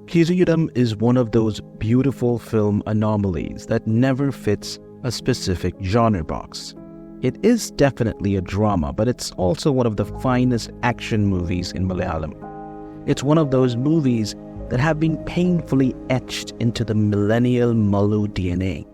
Kireedam is one of those beautiful film anomalies that never fits a specific genre box. It is definitely a drama, but it's also one of the finest action movies in Malayalam. It's one of those movies that have been painfully etched into the Millenial Mallu DNA.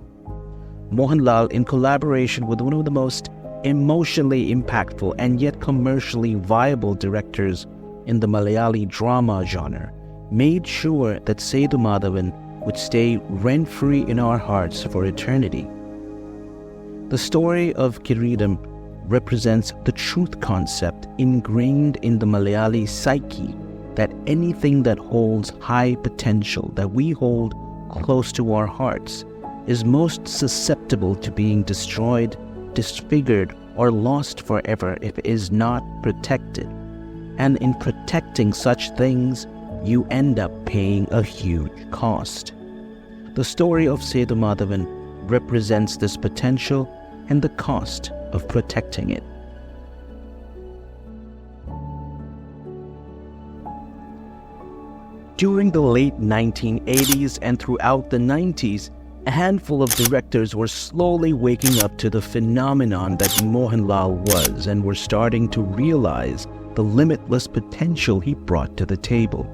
Mohanlal, in collaboration with one of the most emotionally impactful and yet commercially viable directors in the Malayali drama genre, made sure that Sethu Madhavan would stay rent-free in our hearts for eternity. The story of Kireedam represents the truth concept ingrained in the Malayali psyche that anything that holds high potential, that we hold close to our hearts, is most susceptible to being destroyed, disfigured, or lost forever if it is not protected. And in protecting such things, you end up paying a huge cost. The story of Sethu Madhavan represents this potential and the cost of protecting it. During the late 1980s and throughout the 90s, a handful of directors were slowly waking up to the phenomenon that Mohanlal was and were starting to realize the limitless potential he brought to the table.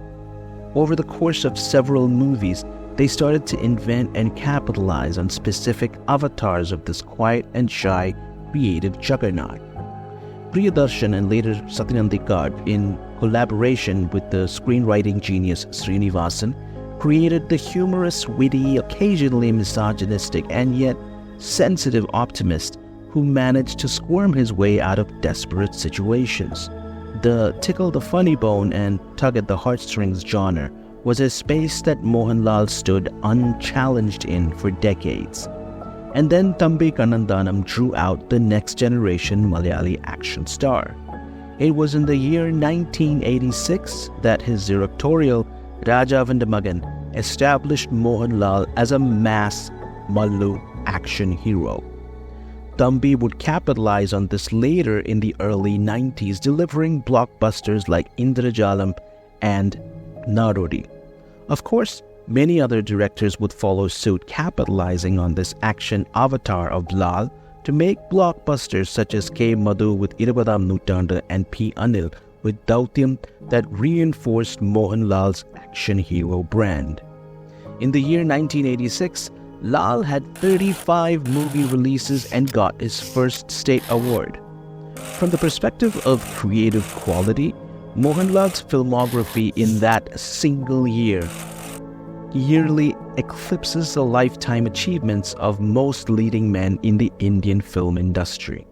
Over the course of several movies, they started to invent and capitalize on specific avatars of this quiet and shy creative juggernaut. Priyadarshan and later Satyanandikad, in collaboration with the screenwriting genius Srinivasan, created the humorous, witty, occasionally misogynistic, and yet sensitive optimist who managed to squirm his way out of desperate situations. The tickle the funny bone and tug at the heartstrings genre was a space that Mohanlal stood unchallenged in for decades. And then Thambi Kannanthanam drew out the next generation Malayali action star. It was in the year 1986 that his directorial Rajavande Magan established Mohanlal as a mass Mallu action hero. Thambi would capitalize on this later in the early 90s, delivering blockbusters like Indrajalam and Narodi. Of course, many other directors would follow suit, capitalizing on this action avatar of Lal to make blockbusters such as K. Madhu with Iruvadam Nuttandu and P. Anil with Dautyam that reinforced Mohanlal's action hero brand. In the year 1986, Lal had 35 movie releases and got his first state award. From the perspective of creative quality, Mohanlal's filmography in that single year yearly eclipses the lifetime achievements of most leading men in the Indian film industry.